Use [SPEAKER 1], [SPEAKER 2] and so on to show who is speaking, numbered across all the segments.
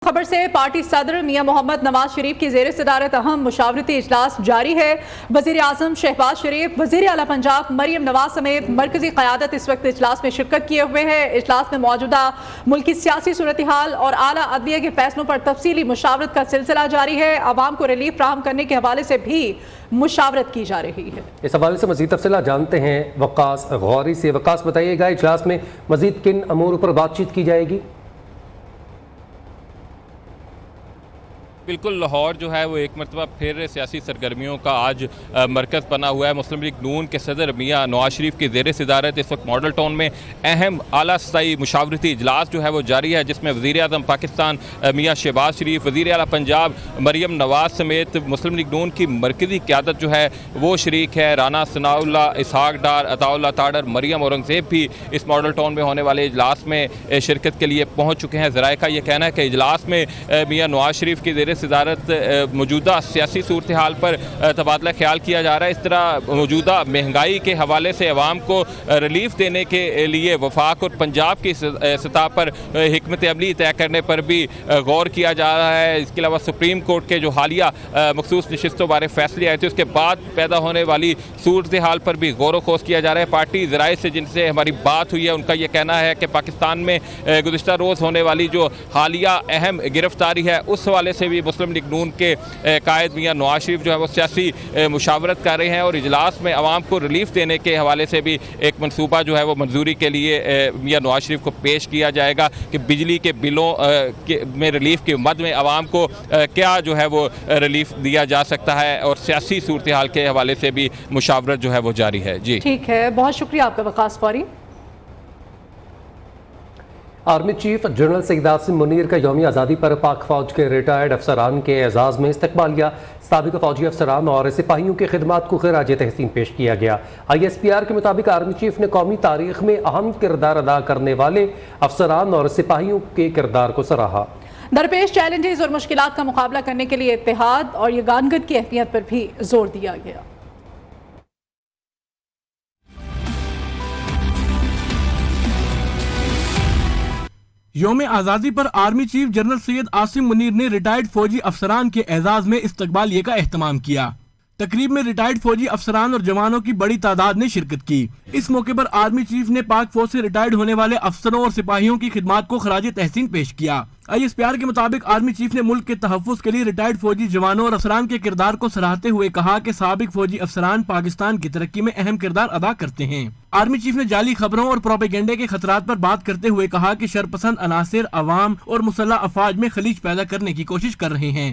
[SPEAKER 1] खबर से पार्टी सदर मियां मोहम्मद नवाज शरीफ की जेर सदारत अहम मुशावरती इजलास जारी है। वजीर आजम शहबाज शरीफ, वजीर आला पंजाब मरियम नवाज समेत मरकजी क़यादत इस वक्त इजलास में शिरकत किए हुए हैं। इजलास में मौजूदा मुल्की सियासी सूरत हाल और आला अदलिया के फैसलों पर तफसीली मुशावरत का सिलसिला जारी है। आवाम को रिलीफ फ्राहम करने के हवाले से भी मुशावरत की जा रही है।
[SPEAKER 2] इस हवाले से मजीद तफसीला जानते हैं वक्कास गौरी से। वक्कास, बताइएगा इजलास में मजीद किन अमूर पर बातचीत की जाएगी?
[SPEAKER 3] बिल्कुल, लाहौर जो है वो एक मरतबा फिर सियासी सरगर्मियों का आज मरकज़ बना हुआ है। मुस्लिम लीग नून के सदर मियां नवाज शरीफ की ज़ेर सदारत इस वक्त मॉडल टाउन में अहम आला स्थाई मुशावरती इजलास जो है वो जारी है, जिसमें वज़ीर आज़म पाकिस्तान मियां शहबाज शरीफ, वज़ीर आला पंजाब मरियम नवाज समेत मुस्लिम लीग नून की मरकज़ी क़यादत जो है वो शरीक है। राना सनाउल्लाह, इसहाक डार, अताउल्लाह ताडर, मरियम औरंगज़ेब भी इस मॉडल टाउन में होने वाले इजलास में शिरकत के लिए पहुँच चुके हैं। ज़राए का ये कहना है कि इजलास में मियां नवाज शरीफ की ज़ेर सदारत मौजूदा सियासी सूरत हाल पर तबादला ख्याल किया जा रहा है। इस तरह मौजूदा महंगाई के हवाले से अवाम को रिलीफ देने के लिए वफाक और पंजाब की सतह पर हिकमत अमली तय करने पर भी गौर किया जा रहा है। इसके अलावा सुप्रीम कोर्ट के जो हालिया मखसूस नशिस्तों बारे फैसले आए थे उसके बाद पैदा होने वाली सूरत हाल पर भी गौर व खोज किया जा रहा है। पार्टी ज़राए से जिनसे हमारी बात हुई है उनका यह कहना है कि पाकिस्तान में गुज़िश्ता रोज़ होने वाली जो हालिया अहम गिरफ्तारी है उस हवाले से भी मुस्लिम लीग नून के कायद मियां नवाज शरीफ जो है वो सियासी मुशावरत कर रहे हैं और इजलास में आवाम को रिलीफ देने के हवाले से भी एक मनसूबा जो है वो मंजूरी के लिए मियां नवाज शरीफ को पेश किया जाएगा कि बिजली के बिलों में रिलीफ के मद में आवाम को क्या जो है वो रिलीफ दिया जा सकता है और सियासी सूरत हाल के हवाले से भी मुशावरत जो है वो जारी है। जी
[SPEAKER 1] ठीक है, बहुत शुक्रिया आपका Waqas Ghauri.
[SPEAKER 2] Army chief general Syed Asim Munir का यौम आज़ादी पर पाक फौज के रिटायर्ड अफसरान के एजाज़ में इस्तकबालिया साबिक फौजी अफसरान और सिपाहियों की खिदमात को खिराज तहसीन पेश किया गया। ISPR के मुताबिक आर्मी चीफ ने कौमी तारीख में अहम किरदार अदा करने वाले अफसरान और सिपाहियों के किरदार को सराहा।
[SPEAKER 1] दरपेश चैलेंजेस और मुश्किलात का मुकाबला करने के लिए इत्तेहाद और यगानगत की अहमियत पर भी जोर दिया गया।
[SPEAKER 4] यौम आज़ादी पर army chief general Syed Asim Munir ने रिटायर्ड फौजी अफसरान के एजाज में इस्तकबालिये का एहतमाम किया। तकरीब में रिटायर्ड फौजी अफसरान और जवानों की बड़ी तादाद ने शिरकत की। इस मौके पर आर्मी चीफ ने पाक फौज से रिटायर्ड होने वाले अफसरों और सिपाहियों की खिदमात को खराज तहसीन पेश किया। ISPR के मुताबिक आर्मी चीफ ने मुल्क के तहफ़्फ़ुज़ के लिए रिटायर्ड फौजी जवानों और अफसरान के किरदार को सराहते हुए कहा कि साबिक फौजी अफसरान पाकिस्तान की तरक्की में अहम किरदार अदा करते हैं। आर्मी चीफ ने जाली खबरों और प्रोपेगेंडे के खतरात पर बात करते हुए कहा कि शरपसंद अनासिर अवाम और मुसल्लह अफवाज में खलीज पैदा करने की कोशिश कर रहे हैं।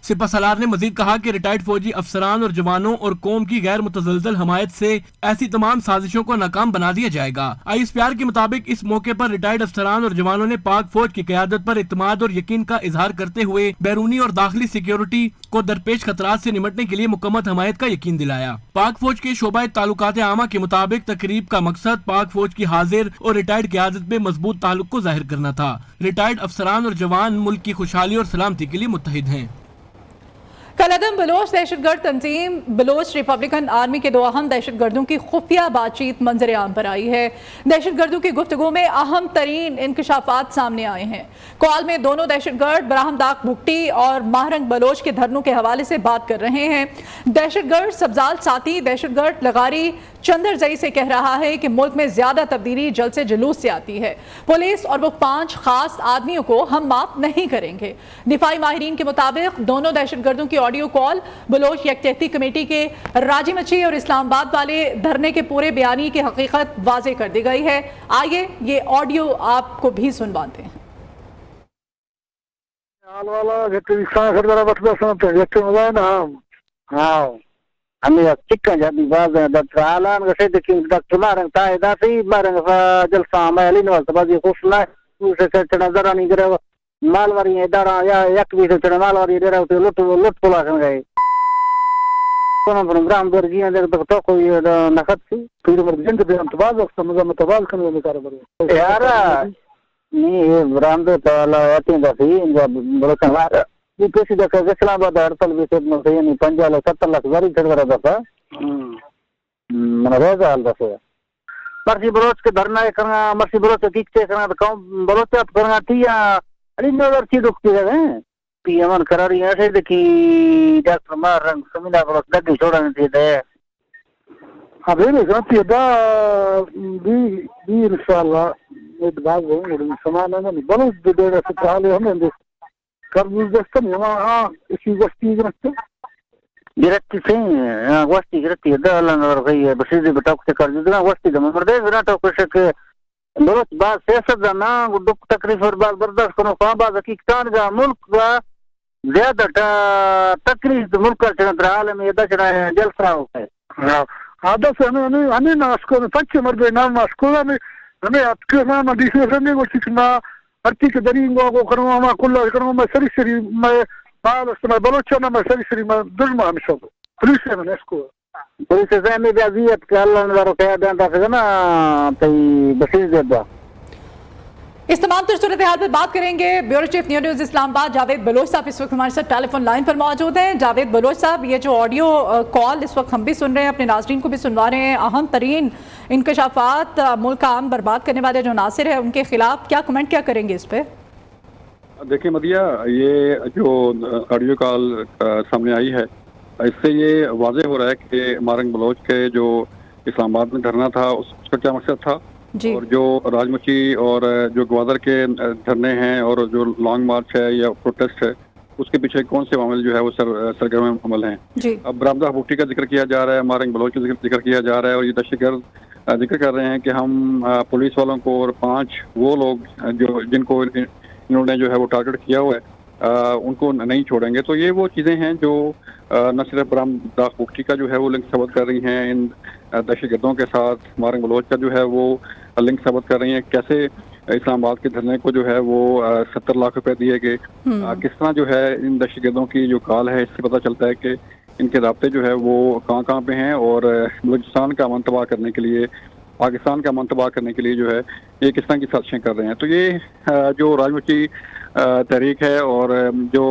[SPEAKER 4] सिपहसालार ने मजीद कहा कि रिटायर्ड फौजी अफसरान और जवानों और कौम की गैर मुतज़लज़ल हमायत से ऐसी तमाम साजिशों को नाकाम बना दिया जाएगा। ISPR के मुताबिक इस मौके पर रिटायर्ड अफसरान और जवानों ने पाक फौज की क़यादत पर इत्मीनान और यकीन का इजहार करते हुए बैरूनी और दाखिली सिक्योरिटी को दरपेश खतरात से निपटने के लिए मुकम्मल हमायत का यकीन दिलाया। पाक फौज के शोबा ताल्लुकात आमा के मुताबिक तकरीब का मकसद पाक फौज की हाजिर और रिटायर्ड क़यादत में मजबूत ताल्लुक को जाहिर करना था। रिटायर्ड अफसरान और जवान मुल्क की खुशहाली और सलामती के लिए मुत्तहिद हैं।
[SPEAKER 1] कलअदम बलोच दहशतगर्द तंजीम बलोच रिपब्लिकन आर्मी के दो अहम दहशतगर्दों की खुफिया बातचीत मंजर आम पर आई है। दहशतगर्दों की गुफ्तगू में अहम तरीन इंकशाफात सामने आए हैं। कॉल में दोनों दहशतगर्द बराहमदाक भुट्टी और माहरंग बलोच के धरनों के हवाले से बात कर रहे हैं। दहशतगर्द सब्जाल साथी दहशतगर्द लगारी चंदरजई से कह रहा है कि मुल्क में ज्यादा तब्दीली जल्द से जुलूस से आती है। पुलिस और वो 5 खास आदमियों को हम माफ नहीं करेंगे। दिफाई माहिरीन के मुताबिक दोनों दहशतगर्दों की ऑडियो कॉल बलोच यकजहती कमेटी के राजी मची और इस्लामाबाद वाले धरने के पूरे बयानी की हकीकत वाजे कर दी गई है। आइए ये ऑडियो आपको भी सुनवाते हैं।
[SPEAKER 5] Ami chicken jadi bazar dan teralan ke saya dekin dak tularang tai dasi barang jal sama ali no sabazi khusla se se nazar ani gere malwari edara ya yak bi se malwari edara to lut pula kan gai kono program bergi andar to ko nakat si pir merjent de antbaz samza mutawal kan me kar bar yara ni brand to la atin dasi bolo kan ये किसी जगह इस्लामाबाद हड़ताल विषय में से यानी 5 लाख 70 लाख जारी कर रहा था मैंने रोज हाल दसे मर्सी बलोच के धरना करना, मर्सी बलोच के किक करना, तो कौन बलोच आप करना थी या अली नजर चीज रुकती है पीएमन करा रही है ऐसे देखी डॉक्टर मार रंग समीना बलोच दग छोड़ा नहीं थे अबे ने कहती दा भी इंशाल्लाह एक बात वो समान है नहीं बलोच दे दे से पहले हमें कर जस्ट नहीं हां इसी वस्ती रखते गिरती से वस्ती गिरती दा लन और गई बसीदी बताओ के कर देना वस्ती का मर्दे बिना तो कुछ के बलोच बात सियासत जाना दुख तकलीफ और बात बर्दाश्त करो कहां बात हकीकतान का मुल्क का ज्यादा तकलीफ मुल्क का चंद्र आलम ये दचना जलसा होता है आधा से हमें नास्को में पच्चीस मर्दे नाम नास्को में हमें आपके नाम दिखे रहने को सीखना अर्ती के दरिंगों को करूँगा मैं कुल्ला करूँगा मैं सरी मैं बाल मैं बलोचा ना मैं सरी मैं दुर्मा हमेशा पुलिस है मैंने इसको पुलिस से में भी अजियत के अल्लाह ने वारों कह दिया था ना तई बसीज देदा
[SPEAKER 1] इस तमाम तर सूरत हाल पर बात करेंगे। Bureau chief news Islamabad Javed Baloch साहब इस वक्त हमारे साथ टेलीफोन लाइन पर मौजूद हैं। जावेद बलोच साहब, ये जो ऑडियो कॉल इस वक्त हम भी सुन रहे हैं, अपने नाज़रीन को भी सुनवा रहे हैं, अहम तरीन इंकशाफात मुल्क का अमन बर्बाद करने वाले जो नासिर है उनके खिलाफ क्या कमेंट क्या करेंगे इस पर?
[SPEAKER 6] देखिए मदिया, ये जो ऑडियो कॉल सामने आई है इससे ये वाज़ेह हो रहा है कि मारंग बलोच के जो इस्लामाबाद में धरना था उसका क्या मकसद था और जो राजमुखी और जो ग्वादर के धरने हैं और जो लॉन्ग मार्च है या प्रोटेस्ट है उसके पीछे कौन से मामले जो है वो सरगर्म अमल हैं। अब बरामदा भुट्टी का जिक्र किया जा रहा है, मारंग बलोच का जिक्र किया जा रहा है और ये दहशतगर्द जिक्र कर रहे हैं कि हम पुलिस वालों को और 5 वो लोग जो जिनको इन्होंने जो है वो टारगेट किया हुआ है उनको नहीं छोड़ेंगे। तो ये वो चीज़ें हैं जो न सिर्फ बरामदा भुट्टी का जो है वो लिंक साबित कर रही हैं इन दहशतगर्दों के साथ, मारंग बलोच का जो है वो लिंक साबित कर रही हैं कैसे इस्लामाबाद के धरने को जो है वो 70 लाख रुपए दिए गए। किस तरह जो है इन दहशतगर्दों की जो काल है इससे पता चलता है कि इनके राब्ते जो है वो कहाँ पे हैं और बलूचिस्तान का अमन तबाह करने के लिए, पाकिस्तान का अमन तबाह करने के लिए जो है ये किस तरह की साजिशें कर रहे हैं। तो ये जो राजमुखी तहरीक है और जो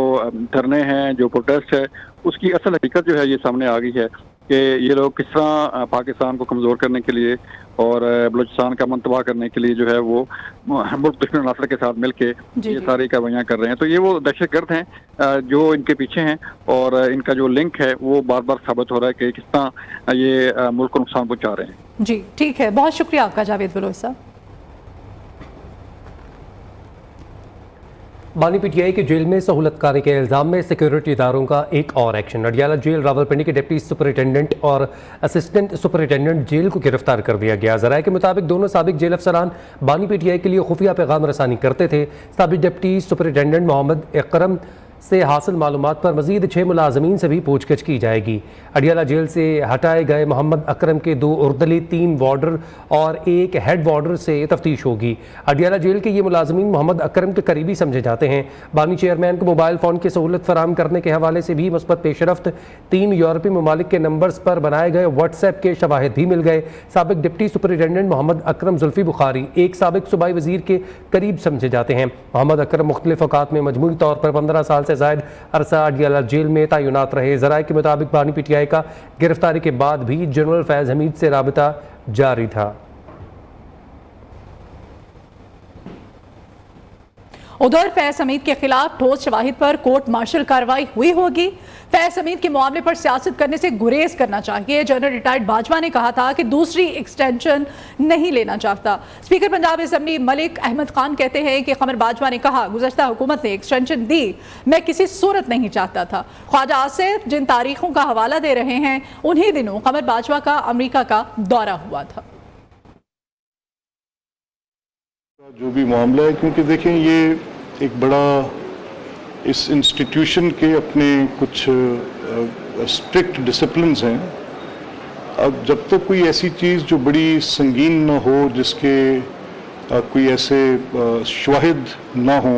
[SPEAKER 6] धरने हैं, जो प्रोटेस्ट है, उसकी असल हकीकत जो है ये सामने आ गई है कि ये लोग किस तरह पाकिस्तान को कमज़ोर करने के लिए और बलूचिस्तान का अमन तबाह करने के लिए जो है वो मुल्क दुश्मन नासर के साथ मिलके ये सारी कार्रवाइयाँ कर रहे हैं। तो ये वो दहशतगर्द हैं जो इनके पीछे हैं और इनका जो लिंक है वो बार बार साबित हो रहा है कि किस तरह ये मुल्क को नुकसान पहुँचा रहे हैं।
[SPEAKER 1] जी ठीक है, बहुत शुक्रिया आपका जावेद बलोच साहब।
[SPEAKER 2] बानी पीटीआई की जेल में सहूलतकारी के इल्ज़ाम में सिक्योरिटी इदारों का एक और एक्शन। अडियाला जेल रावलपिंडी के डिप्टी सुपरिटेंडेंट और असिस्टेंट सुपरिटेंडेंट जेल को गिरफ्तार कर दिया गया। ज़राए के मुताबिक दोनों साबिक जेल अफसरान बानी पीटीआई के लिए खुफिया पैगाम रसानी करते थे। साबिक डिप्टी सुपरिटेंडेंट मोहम्मद अकरम से हासिल मालूमात पर मजीद 6 मुलाजमीन से भी पूछगछ की जाएगी। अडियाला जेल से हटाए गए मोहम्मद अकरम के 2 उर्दली, 3 वार्डर और 1 हेड वार्डर से तफ्तीश होगी। अडियाला जेल के ये मुलाजमीन मोहम्मद अकरम के करीबी समझे जाते हैं। बानी चेयरमैन को मोबाइल फ़ोन की सहूलत फराम करने के हवाले से भी मुस्बत पेशरफ्त। 3 यूरोपीय ममालिक के नंबर्स पर बनाए गए व्हाट्सएप के शवाहिद भी मिल गए। साबिक डिप्टी सुपरिटेंडेंट मोहम्मद अकरम जुल्फी बुखारी एक साबिक सूबाई वजीर के करीब समझे जाते हैं। मोहम्मद अकरम मुख्तलिफ औकात में मजमूई तौर पर 15 साल से ज़ायद अरसा अडियाला जेल में तैनात रहे। ज़राए के मुताबिक बानी पीटीआई का गिरफ्तारी के बाद भी जनरल फैज़ हमीद से राबिता जारी था।
[SPEAKER 1] उधर फैज हमीद के खिलाफ ठोस शवाहिद पर कोर्ट मार्शल कार्रवाई हुई होगी। फैज हमीद के मामले पर सियासत करने से गुरेज करना चाहिए। जनरल रिटायर्ड बाजवा ने कहा था कि दूसरी एक्सटेंशन नहीं लेना चाहता। स्पीकर पंजाब असेंबली मलिक अहमद खान कहते हैं कि कमर बाजवा ने कहा गुज़श्ता हुकूमत ने एक्सटेंशन दी, मैं किसी सूरत नहीं चाहता था। ख्वाजा आसिफ जिन तारीखों का हवाला दे रहे हैं उन्हीं दिनों कमर बाजवा का अमरीका का दौरा हुआ था।
[SPEAKER 7] जो भी मामला है, क्योंकि देखें ये एक बड़ा इस इंस्टीट्यूशन के अपने कुछ स्ट्रिक्ट डिसिप्लिन्स हैं। अब जब तक कोई ऐसी चीज़ जो बड़ी संगीन ना हो, जिसके कोई ऐसे शवाहिद ना हो,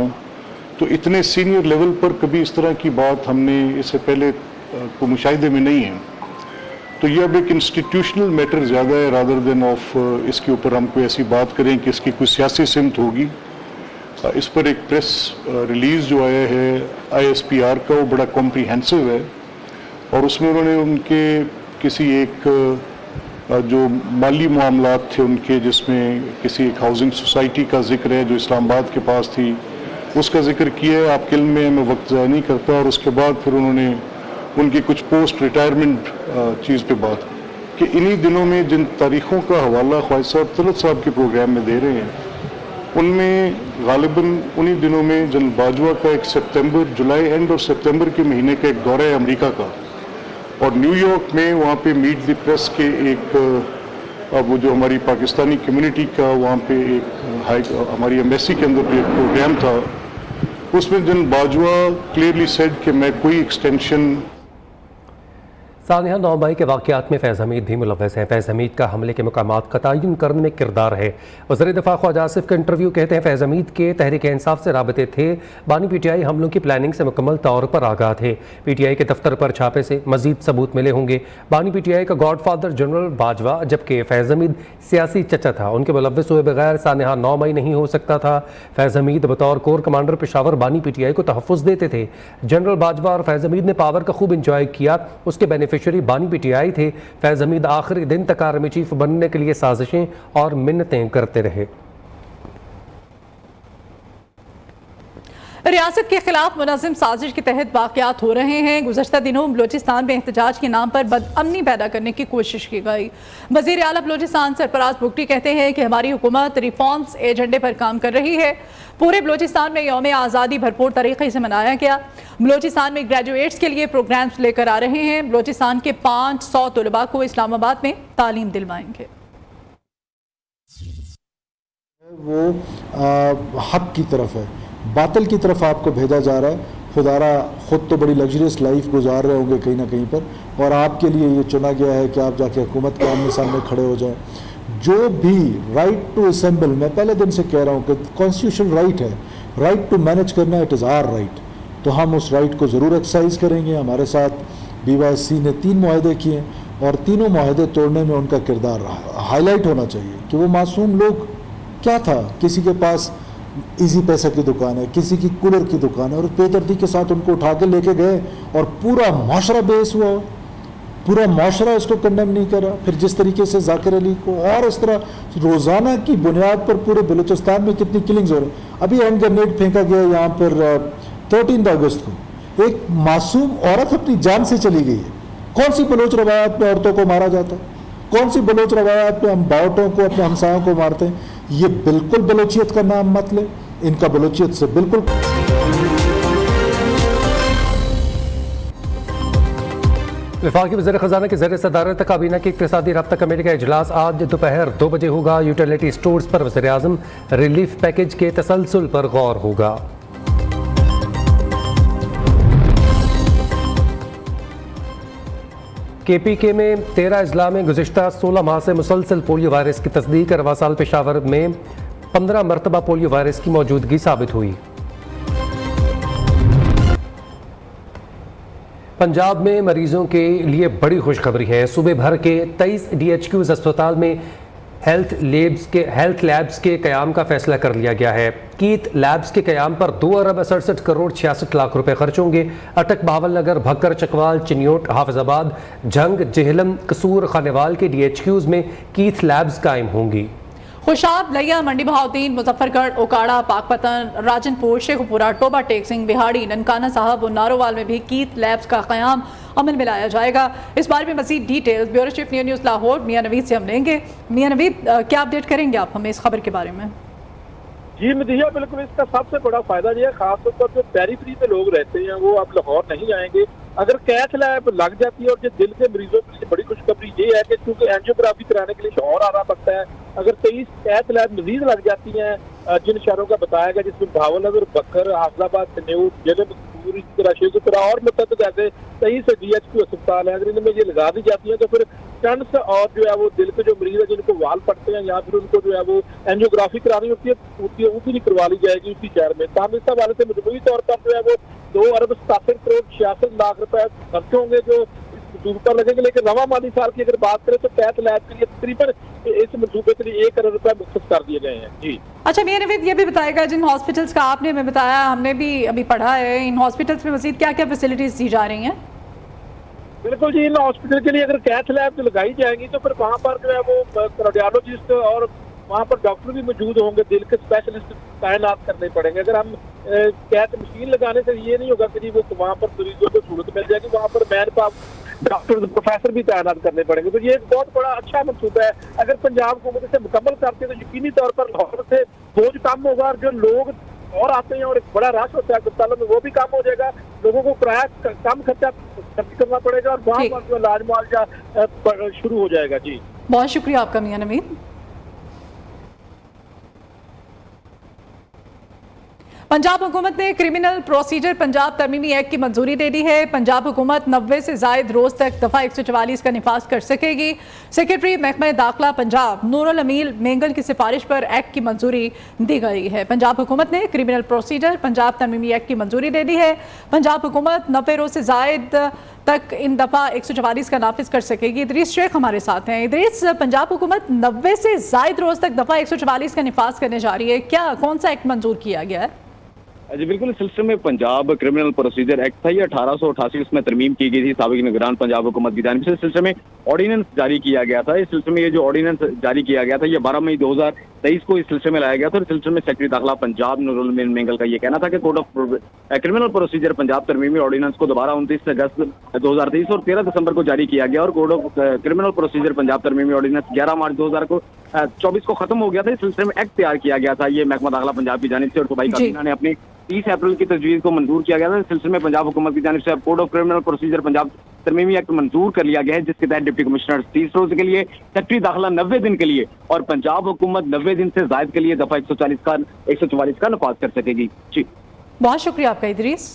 [SPEAKER 7] तो इतने सीनियर लेवल पर कभी इस तरह की बात हमने इससे पहले को मुशाहिदे में नहीं है। तो ये अब एक इंस्टीट्यूशनल मैटर ज़्यादा है रादर देन ऑफ इसके ऊपर हम कोई ऐसी बात करें कि इसकी कोई सियासी सिमत होगी। इस पर एक प्रेस रिलीज़ जो आया है ISPR का, वो बड़ा कॉम्प्रिहेंसिव है और उसमें उन्होंने उनके किसी एक जो माली मामलात थे उनके, जिसमें किसी एक हाउसिंग सोसाइटी का जिक्र है जो इस्लामाबाद के पास थी, उसका जिक्र किया है। आपके इल्म में मैं वक्त ज़ाया नहीं करता। और उसके बाद फिर उन्होंने उनकी कुछ पोस्ट रिटायरमेंट चीज़ पे बात कि इन्हीं दिनों में जिन तारीख़ों का हवाला ख्वाजा साहब तलत साहब के प्रोग्राम में दे रहे हैं, उनमें गालिबन उन्हीं दिनों में जनरल बाजवा का एक सितंबर, जुलाई एंड और सितंबर के महीने का एक दौरा है अमेरिका का, और न्यूयॉर्क में वहाँ पे मीट द प्रेस के एक वो जो हमारी पाकिस्तानी कम्युनिटी का वहाँ पे एक हमारी एम्बेसी के अंदर भी एक प्रोग्राम था, उसमें जनरल बाजवा क्लियरली सेड कि मैं कोई एक्सटेंशन।
[SPEAKER 2] सानिया 9 मई के वाक़यात में फैज़ हमीद भी मुलव्वस हैं। फैज़ हमीद का हमले के मकामात का तयन करने में किरदार है। वज़ीर दिफ़ा ख्वाजा आसिफ का इंटरव्यू, कहते हैं फैज़ हमीद के तहरीक इंसाफ से राबते थे। बानी PTI हमलों की प्लानिंग से मुकम्मल तौर पर आगाह थे। PTI के दफ्तर पर छापे से मजीद सबूत मिले होंगे। बानी PTI का गॉडफादर जनरल बाजवा, जबकि फैज़ हमीद सियासी चचा था, उनके मुलव्वस हुए बगैर सानिया 9 मई नहीं हो सकता था। फैज़ हमीद बतौर कोर कमांडर पेशावर बानी PTI को तहफ़्फ़ुज़ देते थे। जनरल बाजवा और फैज़ हमीद ने पावर का खूब इंजॉय किया, उसके बेनिफिशरी बानी PTI थे। फैज़ हमीद आखिरी दिन तक आर्मी चीफ बनने के लिए साजिशें और मिन्नतें करते रहे।
[SPEAKER 1] रियासत के खिलाफ मुनज़्ज़म साजिश के तहत वाक़यात हो रहे हैं। गुज़श्ता दिनों बलोचिस्तान में एहतजाज के नाम पर बदअमनी पैदा करने की कोशिश की गई। वज़ीर आला बलोचिस्तान सरफराज बुगटी कहते हैं कि हमारी हुकूमत रिफॉर्म्स एजेंडे पर काम कर रही है। पूरे बलोचिस्तान में यौम आज़ादी भरपूर तरीके से मनाया गया। बलोचिस्तान में ग्रेजुएट्स के लिए प्रोग्राम्स लेकर आ रहे हैं। बलोचिस्तान के 500 तलबा को इस्लामाबाद में तालीम दिलवाएंगे।
[SPEAKER 8] वो हक की तरफ है, बातिल की तरफ आपको भेजा जा रहा है। खुदारा ख़ुद तो बड़ी लग्जरियस लाइफ गुजार रहे होंगे कहीं ना कहीं पर, और आपके लिए ये चुना गया है कि आप जाके हुकूमत के आमने सामने खड़े हो जाएं। जो भी राइट टू असेंबल, मैं पहले दिन से कह रहा हूँ कि कॉन्स्टिट्यूशनल राइट है, राइट टू मैनेज करना, इट इज़ आवर राइट। तो हम उस राइट को ज़रूर एक्सरसाइज करेंगे। हमारे साथ BYC ने 3 मुआहदे किए और तीनों मुआहदे तोड़ने में उनका किरदार रहा। हाईलाइट होना चाहिए कि वो मासूम लोग, क्या था, किसी के पास इजी पैसा की दुकान है, किसी की कूलर की दुकान है, और बेदर्दी के साथ उनको उठा के लेके गए और पूरा माशरा बेस हुआ, पूरा माशरा इसको कंडेम नहीं करा। फिर जिस तरीके से जाकिर अली को, और इस तरह रोज़ाना की बुनियाद पर पूरे बलूचिस्तान में कितनी किलिंग्स हो रही। अभी हैंड ग्रेनेड फेंका गया यहाँ पर 13 अगस्त को, एक मासूम औरत अपनी जान से चली गई है। कौन सी बलोच रवायात में औरतों को मारा जाता है? कौन सी बलोच रवायात में हम बावटों को, अपने हमसायों को मारते हैं? ये बिल्कुल बलोचियत का नाम मत ले, इनका बलोचियत से बिल्कुल।
[SPEAKER 2] वफाकी वज़ीर ख़ज़ाना के ज़रिए सदारत काबीना की इक़्तिसादी रब्ता कमेटी का इजलास आज दोपहर 2 बजे होगा। यूटिलिटी स्टोर्स पर वज़ीर आज़म रिलीफ पैकेज के तसलसल पर गौर होगा। KPK में 13 अजला में गुज़िश्ता 16 माह से मुसलसल पोलियो वायरस की तस्दीक। रवा साल पेशावर में 15 मरतबा पोलियो वायरस की मौजूदगी साबित हुई। पंजाब में मरीजों के लिए बड़ी खुशखबरी है। सूबे भर के 23 DHQs अस्पताल में हेल्थ लैब्स के क़याम का फैसला कर लिया गया है। कीथ लैब्स के क़याम पर 2 अरब 67 करोड़ 66 लाख रुपए खर्च होंगे। अटक, बहावलनगर, भक्कर, चकवाल, चिन्योट, हाफिजाबाद, झंग, जेहलम, कसूर, खानेवाल के DHQs में कीथ लैब्स कायम होंगी।
[SPEAKER 1] खुशाब, लिया, मंडी बहाउद्दीन, मुजफ्फरगढ़, ओकाड़ा, पाकपतन, राजनपुर, शेखपुरा, टोबा टेक सिंह, बिहाड़ी, ननकाना साहब और नारोवाल में भी कीथ लैब्स का क़याम अमल में लाया जाएगा। इस बारे में मज़ीद details bureau chief news Lahore Mian Naveed से हम लेंगे। मियां नवीद, क्या अपडेट करेंगे आप हमें इस खबर के बारे में?
[SPEAKER 9] जी मदिया, बिल्कुल इसका सबसे बड़ा फायदा ये है, खासतौर पर जो पेरीफ्री में लोग रहते हैं वो अब लाहौर नहीं आएंगे। अगर कैथ लैब लग जाती है, और जो दिल के मरीजों के लिए बड़ी खुशखबरी ये है कि क्योंकि एंजियोग्राफी कराने के लिए लाहौर आना पड़ता है, अगर 23 कैथ लैब मजीद लग जाती हैं जिन शहरों का बताया गया, जिसमें बहावलनगर, बक्कर, हाफिजाबाद, चिन्योट, जेलम, शेखपुरा और मुतअद्दिद ऐसे 23 DHQ अस्पताल है, अगर इनमें ये लगा दी जाती है तो फिर स्टंट्स और जो है वो दिल के जो मरीज है जिनको वाल पड़ते हैं या फिर उनको जो है वो एंजियोग्राफी करानी होती है वो भी नहीं करवा ली जाएगी उसी शहर में। ताहम इस हवाले से मजबूरी तौर पर जो है वो 2 अरब 67 करोड़ 66 लाख रुपए खर्च होंगे जो मंसूबे पर लगेंगे। लेकिन रवा माली साल की अगर बात करें तो कैथ लैब के लिए तकरीबन इस मंसूबे के लिए 1 करोड़ रुपए मुख्तस कर दिए गए हैं। जी
[SPEAKER 1] अच्छा मियां नवीद, ये भी बताएगा जिन हॉस्पिटल्स का आपने हमें बताया, हमने भी अभी पढ़ा है, इन हॉस्पिटल्स में मज़ीद क्या क्या फैसिलिटीज दी जा रही हैं?
[SPEAKER 9] बिल्कुल जी, इन हॉस्पिटल के लिए अगर कैथ लैब जो लगाई जाएंगी तो फिर वहाँ पर जो है वो कार्डियोलॉजिस्ट और वहाँ पर डॉक्टर भी मौजूद होंगे, दिल के स्पेशलिस्ट तैनात करने पड़ेंगे। अगर हम कैथ मशीन लगाने से ये नहीं होगा कि जी वो वहाँ पर मरीजों को सहूलत मिल जाएगी, वहाँ पर मैन पावर डॉक्टर प्रोफेसर भी तैनात करने पड़ेंगे। तो ये एक बहुत बड़ा अच्छा मनसूबा है। अगर पंजाब हुकूमत इसे मुकम्मल करती है तो यकीनी तौर पर लाहौर से बोझ कम होगा और जो लोग और आते हैं और एक बड़ा रश होता है अस्पतालों में वो भी कम हो जाएगा, लोगों को किराया कम खर्च करना पड़ेगा और वहाँ पर जो इलाज मुआवजा शुरू हो जाएगा। जी
[SPEAKER 1] बहुत शुक्रिया आपका मियां नवीन। पंजाब हुकूमत ने क्रिमिनल प्रोसीजर पंजाब तरमीमी एक्ट की मंजूरी दे दी है। पंजाब हुकूमत 90 से जायद रोज तक दफ़ा 144 का निफाज कर सकेगी। सेक्रेटरी महकमा दाखिला पंजाब नूरुल अमील मेंगल की सिफारिश पर एक्ट की मंजूरी दी गई है। पंजाब हुकूमत ने क्रिमिनल प्रोसीजर पंजाब तरमीमी एक्ट की मंजूरी दे दी है। पंजाब हुकूमत 90 रोज से जायद तक इन दफ़ा 144 का नाफिज कर सकेगी। इदरीस शेख हमारे साथ हैं। इदरीस, पंजाब हुकूमत 90 से जायद रोज तक दफ़ा 144 का निफाज करने जा रही है, क्या कौन सा एक्ट मंजूर किया गया है?
[SPEAKER 10] जी बिल्कुल, इस सिलसिले में पंजाब क्रिमिनल प्रोसीजर एक्ट था, ये 1888 इसमें तरमीम की गई थी साबिक निगरान पंजाब हुकूमत की जानिब से। इस सिलसिले में ऑर्डिनेंस जारी किया गया था। इस सिलसिले में ये जो ऑर्डिनेंस जारी किया गया था ये 12 मई 2023 को इस सिलसिले में लाया गया था। और इस सिलसिले में सेक्रेटरी दाखिला पंजाब नूरुल अमील मेंगल का ये कहना था कि code of criminal procedure Punjab तरमीमी ऑर्डिनेंस को दोबारा 29 अगस्त 2023 और 13 दिसंबर को जारी किया गया और code of criminal procedure Punjab तरमीमी ऑर्डिनेंस 11 मार्च 2024 को खत्म हो गया था। इस सिलसिले में एक्ट तैयार किया गया था ये महकमा दाखिला पंजाब की जानिब से और सूबाई काबीना ने अपनी 30 अप्रैल की तजवीज़ को मंजूर किया गया था। इस सिलसिले में पंजाब हुकूमत की जानिब से अब code of criminal procedure Punjab तरमीमी एक्ट मंजूर कर लिया गया है, जिसके तहत डिप्टी कमिश्नर 30 रोज के लिए, सेक्रेटरी दाखिला 90 दिन के लिए और पंजाब हुकूमत 90 दिन से जायद के लिए दफा 144 का नफाज कर सकेगी। जी
[SPEAKER 1] बहुत शुक्रिया आपका इदरीस।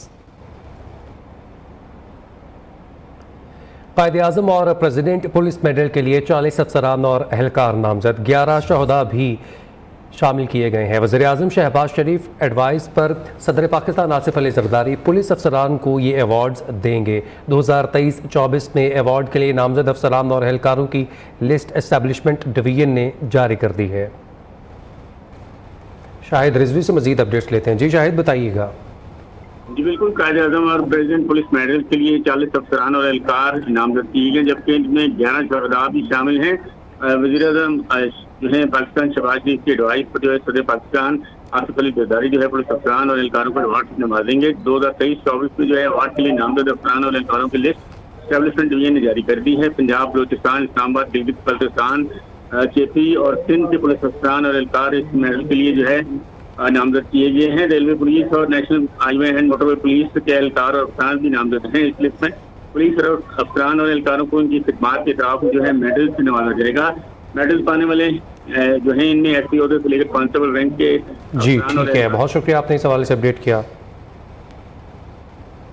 [SPEAKER 2] कायद-ए-आज़म और प्रेसिडेंट पुलिस मेडल के लिए 40 अफसरान और अहलकार नामजद, 11 शहदा भी शामिल किए गए हैं। वज़ीर-ए-आज़म शहबाज शरीफ एडवाइस पर सदर पाकिस्तान आसिफ अली ज़रदारी पुलिस अफसरान को ये अवार्ड्स देंगे। 2023-24 में अवार्ड के लिए नामजद अफसरान और एहलकारों की लिस्ट एस्टैब्लिशमेंट डिवीजन ने जारी कर दी है। शाहिद रिजवी से मज़ीद अपडेट्स लेते हैं। जी शाहिद, बताइएगा।
[SPEAKER 11] जी बिल्कुल, कायद-ए-आज़म और प्रेसिडेंट पुलिस मेडल के लिए 40 अफसरान और एहलकार नामजद किए गए, जबकि इनमें 11 शहदा भी शामिल हैं। वज़ीर-ए-आज़म जो है पाकिस्तान शहबाज शरीफ की एडवाइस पर जो है सदर पाकिस्तान आसिफ अली ज़रदारी जो है पुलिस अफसरान और एहलकारों को अवार्ड नवाजेंगे। 2023-24 में जो है अवार्ड के लिए नामजद अफसरान और एहलकारों की लिस्ट एस्टैब्लिशमेंट डिवीजन ने जारी कर दी है। पंजाब, बलोचिस्तान, इस्लामाबाद, गिलगित बल्तिस्तान, केपी और सिंध के पुलिस अफसरान और एहलकार इस मेडल के लिए जो है नामजद किए गए हैं। रेलवे पुलिस और national highway and motorway police के एहलकार और अफसरान भी नामजद हैं। इस लिस्ट में पुलिस और अफसरान और एहलकारों को उनकी खिदमात के खिलाफ जो है मेडल से नवाजा जाएगा। मेडल पाने वाले जो है इनमें एसपी ओहदे से लेकर कांस्टेबल रैंक के।
[SPEAKER 2] जी ठीक है, बहुत शुक्रिया, आपने इस हवाले से अपडेट किया।